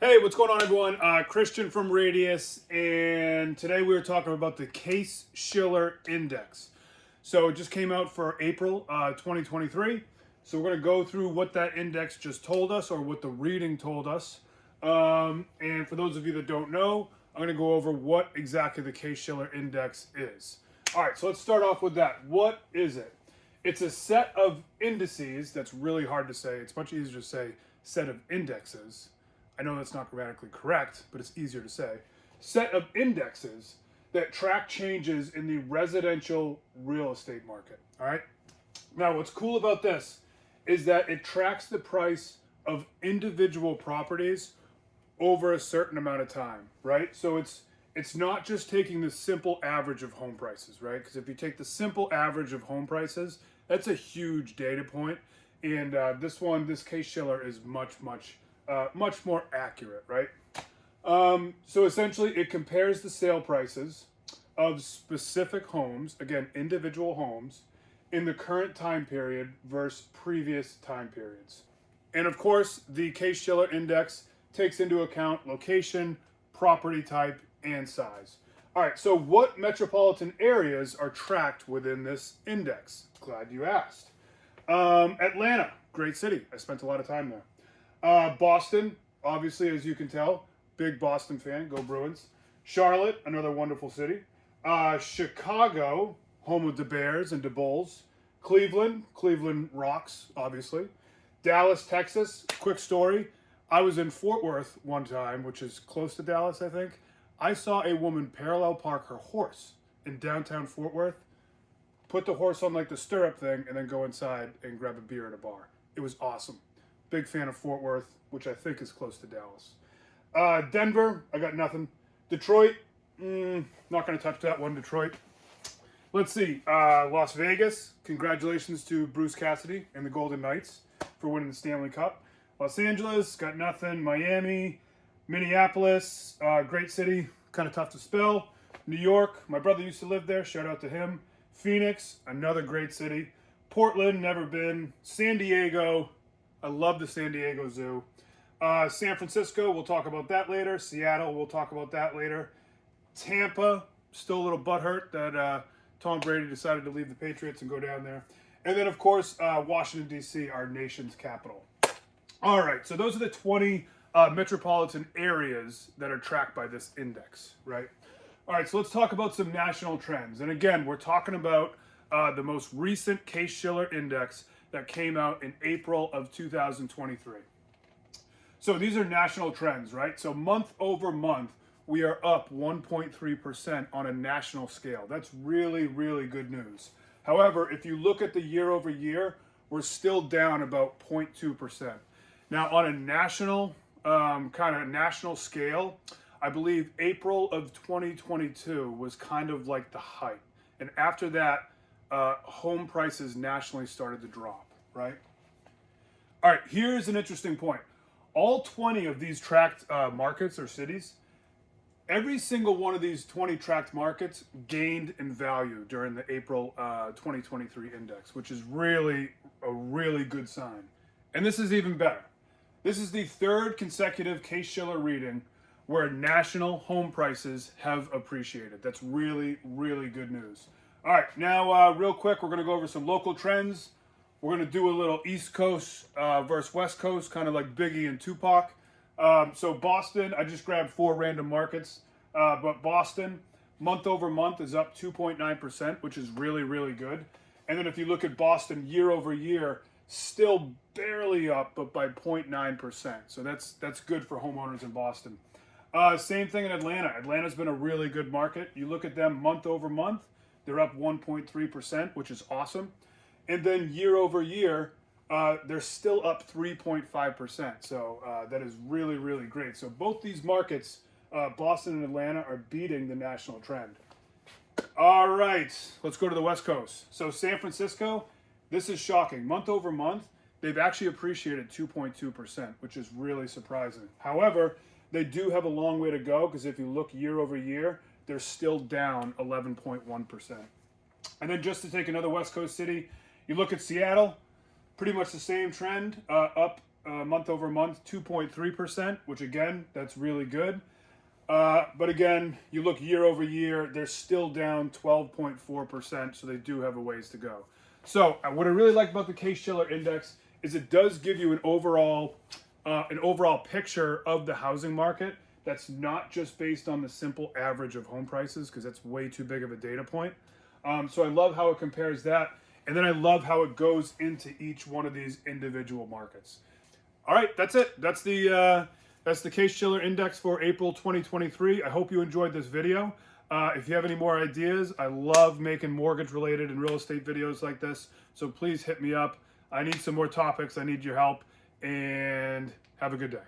Hey, what's going on, everyone? Christian from Radius, and today we were talking about the Case-Shiller Index. So it just came out for April 2023. So we're going to go through what that index just told us, or what the reading told us. And for those of you that don't know, I'm going to go over what exactly the Case-Shiller Index is. All right, so let's start off with that. What is it? It's a set of indices. That's really hard to say. It's much easier to say set of indexes. I know that's not grammatically correct, but it's easier to say. Set of indexes that track changes in the residential real estate market. All right. Now, what's cool about this is that it tracks the price of individual properties over a certain amount of time, right? So it's not just taking the simple average of home prices, right? Because if you take the simple average of home prices, that's a huge data point. And this Case-Shiller is much more accurate, right? So essentially, it compares the sale prices of specific homes, again, individual homes, in the current time period versus previous time periods. And of course, the Case-Shiller Index takes into account location, property type, and size. All right, so what metropolitan areas are tracked within this index? Glad you asked. Atlanta, great city. I spent a lot of time there. Boston, obviously, as you can tell, big Boston fan. Go Bruins. Charlotte, another wonderful city. Chicago, home of the Bears and the Bulls. Cleveland rocks, obviously. Dallas, Texas, quick story. I was in Fort Worth one time, which is close to Dallas, I think. I saw a woman parallel park her horse in downtown Fort Worth, put the horse on like the stirrup thing, and then go inside and grab a beer at a bar. It was awesome. Big fan of Fort Worth, which I think is close to Dallas. Denver, I got nothing. Detroit, not going to touch that one, Detroit. Let's see. Las Vegas, congratulations to Bruce Cassidy and the Golden Knights for winning the Stanley Cup. Los Angeles, got nothing. Miami, Minneapolis, great city, kind of tough to spell. New York, my brother used to live there, shout out to him. Phoenix, another great city. Portland, never been. San Diego, I love the San Diego Zoo. San Francisco, we'll talk about that later. Seattle, we'll talk about that later. Tampa, still a little butthurt that Tom Brady decided to leave the Patriots and go down there. And then, of course, Washington, D.C., our nation's capital. All right, so those are the 20 metropolitan areas that are tracked by this index, right? All right, so let's talk about some national trends. And again, we're talking about the most recent Case-Shiller Index that came out in April of 2023. So these are national trends, right? So month over month, we are up 1.3% on a national scale. That's really, really good news. However, if you look at the year over year, we're still down about 0.2%. Now, on a national, national scale, I believe April of 2022 was kind of like the height. And after that, home prices nationally started to drop, right? All right, here's an interesting point. All 20 of these tracked markets or cities, every single one of these 20 tracked markets gained in value during the April 2023 index, which is really a really good sign. And this is even better. This is the third consecutive Case-Shiller reading where national home prices have appreciated. That's really, really good news. All right, now real quick, we're going to go over some local trends. We're going to do a little East Coast versus West Coast, kind of like Biggie and Tupac. So Boston, I just grabbed 4 random markets. But Boston, month over month, is up 2.9%, which is really, really good. And then if you look at Boston year over year, still barely up, but by 0.9%. So that's good for homeowners in Boston. Same thing in Atlanta. Atlanta's been a really good market. You look at them month over month, they're up 1.3%, which is awesome. And then year over year, they're still up 3.5%. So that is really, really great. So both these markets, Boston and Atlanta, are beating the national trend. All right, let's go to the West Coast. So San Francisco, this is shocking. Month over month, they've actually appreciated 2.2%, which is really surprising. However, they do have a long way to go because if you look year over year, they're still down 11.1%. And then just to take another West Coast city, you look at Seattle, pretty much the same trend, up month over month, 2.3%, which again, that's really good. But again, you look year over year, they're still down 12.4%, so they do have a ways to go. So what I really like about the Case-Shiller Index is it does give you an overall picture of the housing market that's not just based on the simple average of home prices, because that's way too big of a data point. So I love how it compares that, and then I love how it goes into each one of these individual markets. All right, that's it. That's the Case-Shiller Index for April 2023. I hope you enjoyed this video. If you have any more ideas, I love making mortgage-related and real estate videos like this, so please hit me up. I need some more topics. I need your help, and have a good day.